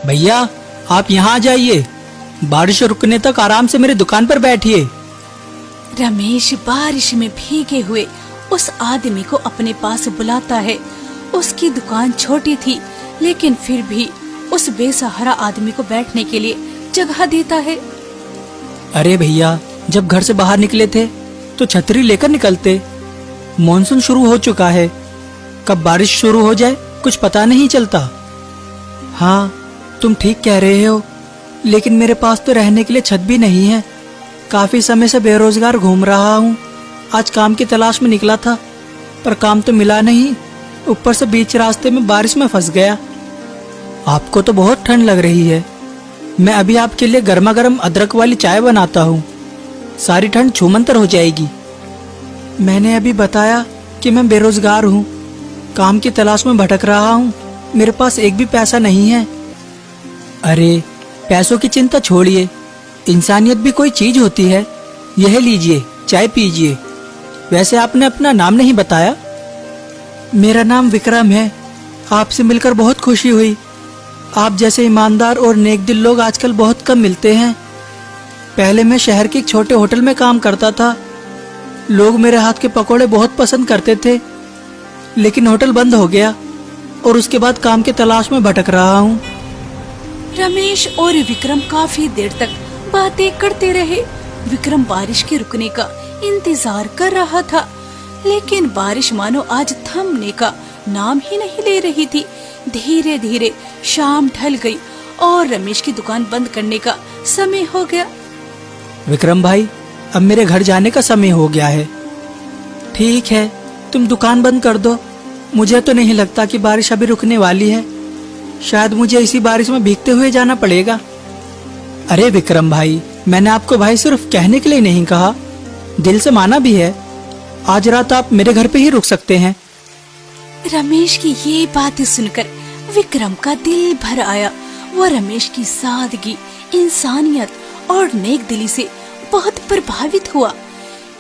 भैया आप यहाँ आ जाइए, बारिश रुकने तक आराम से मेरी दुकान पर बैठिए। रमेश बारिश में भीगे हुए उस आदमी को अपने पास बुलाता है। उसकी दुकान छोटी थी, लेकिन फिर भी उस बेसहारा आदमी को बैठने के लिए जगह देता है। अरे भैया, जब घर से बाहर निकले थे तो छतरी लेकर निकलते। मॉनसून शुरू हो चुका है, कब बारिश शुरू हो जाए कुछ पता नहीं चलता। हाँ, तुम ठीक कह रहे हो, लेकिन मेरे पास तो रहने के लिए छत भी नहीं है। काफी समय से बेरोजगार घूम रहा हूँ। आज काम की तलाश में निकला था, पर काम तो मिला नहीं। ऊपर से बीच रास्ते में बारिश में फंस गया। आपको तो बहुत ठंड लग रही है। मैं अभी आपके लिए गर्मा गर्म अदरक वाली चाय बनाता हूँ, सारी ठंड छूमंतर हो जाएगी। मैंने अभी बताया कि मैं बेरोजगार हूँ, काम की तलाश में भटक रहा हूँ। मेरे पास एक भी पैसा नहीं है। अरे पैसों की चिंता छोड़िए, इंसानियत भी कोई चीज होती है। यह लीजिए, चाय पीजिए। वैसे आपने अपना नाम नहीं बताया। मेरा नाम विक्रम है। आपसे मिलकर बहुत खुशी हुई। आप जैसे ईमानदार और नेक दिल लोग आजकल बहुत कम मिलते हैं। पहले मैं शहर के एक छोटे होटल में काम करता था। लोग मेरे हाथ के पकोड़े बहुत पसंद करते थे, लेकिन होटल बंद हो गया और उसके बाद काम की तलाश में भटक रहा हूँ। रमेश और विक्रम काफी देर तक बातें करते रहे। विक्रम बारिश के रुकने का इंतजार कर रहा था, लेकिन बारिश मानो आज थमने का नाम ही नहीं ले रही थी। धीरे धीरे शाम ढल गई और रमेश की दुकान बंद करने का समय हो गया। विक्रम भाई, अब मेरे घर जाने का समय हो गया है। ठीक है, तुम दुकान बंद कर दो। मुझे तो नहीं लगता कि बारिश अभी रुकने वाली है। शायद मुझे इसी बारिश में भीगते हुए जाना पड़ेगा। अरे विक्रम भाई, मैंने आपको भाई सिर्फ कहने के लिए नहीं कहा, दिल से माना भी है। आज रात आप मेरे घर पे ही रुक सकते हैं। रमेश की ये बातें सुनकर विक्रम का दिल भर आया। वो रमेश की सादगी, इंसानियत और नेक दिली से बहुत प्रभावित हुआ।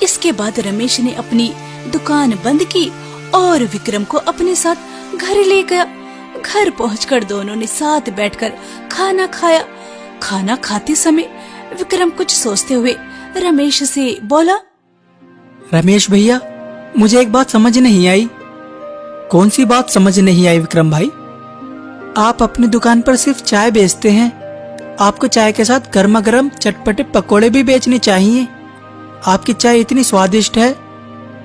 इसके बाद रमेश ने अपनी दुकान बंद की और विक्रम को अपने साथ घर ले गया। घर पहुंचकर दोनों ने साथ बैठकर खाना खाया। खाना खाते समय विक्रम कुछ सोचते हुए रमेश से बोला, रमेश भैया, मुझे एक बात समझ नहीं आई। कौन सी बात समझ नहीं आई विक्रम भाई? आप अपनी दुकान पर सिर्फ चाय बेचते हैं, आपको चाय के साथ गर्मा गर्म चटपटे पकोड़े भी बेचने चाहिए। आपकी चाय इतनी स्वादिष्ट है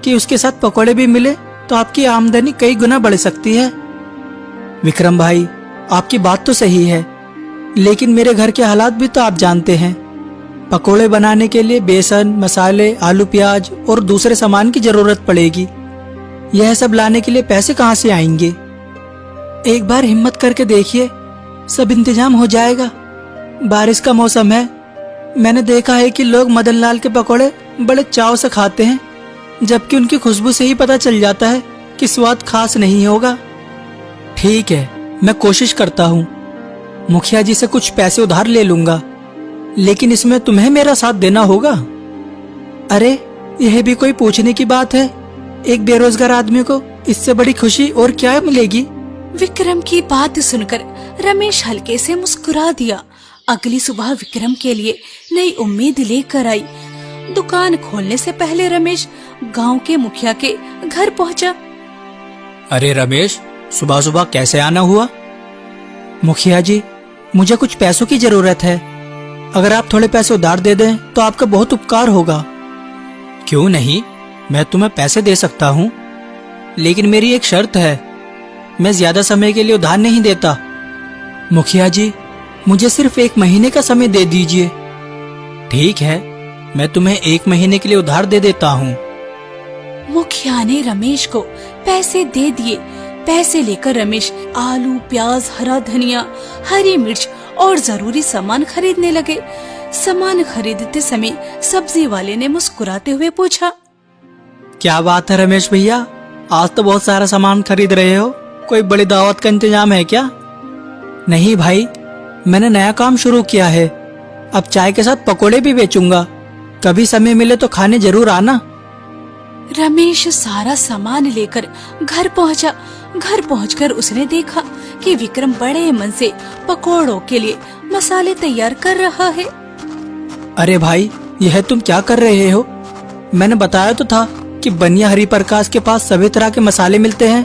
कि उसके साथ पकोड़े भी मिले तो आपकी आमदनी कई गुना बढ़ सकती है। विक्रम भाई, आपकी बात तो सही है, लेकिन मेरे घर के हालात भी तो आप जानते हैं। पकोड़े बनाने के लिए बेसन, मसाले, आलू, प्याज और दूसरे सामान की जरूरत पड़ेगी। यह सब लाने के लिए पैसे कहाँ से आएंगे? एक बार हिम्मत करके देखिए, सब इंतजाम हो जाएगा। बारिश का मौसम है। मैंने देखा है कि लोग मदन लाल के पकोड़े बड़े चाव से खाते हैं, जबकि उनकी खुशबू से ही पता चल जाता है कि स्वाद खास नहीं होगा। ठीक है, मैं कोशिश करता हूँ। मुखिया जी से कुछ पैसे उधार ले लूंगा, लेकिन इसमें तुम्हें मेरा साथ देना होगा। अरे यह भी कोई पूछने की बात है? एक बेरोजगार आदमी को इससे बड़ी खुशी और क्या मिलेगी? विक्रम की बात सुनकर रमेश हल्के से मुस्कुरा दिया। अगली सुबह विक्रम के लिए नई उम्मीद लेकर आई। दुकान खोलने से पहले रमेश गांव के मुखिया के घर पहुंचा। अरे रमेश, सुबह सुबह कैसे आना हुआ? मुखिया जी, मुझे कुछ पैसों की जरूरत है। अगर आप थोड़े पैसे उधार दे दें तो आपका बहुत उपकार होगा। क्यों नहीं, मैं तुम्हें पैसे दे सकता हूँ, लेकिन मेरी एक शर्त है। मैं ज्यादा समय के लिए उधार नहीं देता। मुखिया जी, मुझे सिर्फ 1 महीने का समय दे दीजिए। ठीक है, मैं तुम्हें 1 महीने के लिए उधार दे देता हूँ। मुखिया ने रमेश को पैसे दे दिए। पैसे लेकर रमेश आलू, प्याज, हरा धनिया, हरी मिर्च और जरूरी सामान खरीदने लगे। सामान खरीदते समय सब्जी वाले ने मुस्कुराते हुए पूछा, क्या बात है रमेश भैया, आज तो बहुत सारा सामान खरीद रहे हो। कोई बड़ी दावत का इंतजाम है क्या? नहीं भाई, मैंने नया काम शुरू किया है। अब चाय के साथ पकोड़े भी बेचूंगा। कभी समय मिले तो खाने जरूर आना। रमेश सारा सामान लेकर घर पहुंचा। घर पहुंचकर उसने देखा कि विक्रम बड़े मन से पकोड़ों के लिए मसाले तैयार कर रहा है। अरे भाई, यह तुम क्या कर रहे हो? मैंने बताया तो था कि बनिया हरिप्रकाश के पास सभी तरह के मसाले मिलते हैं।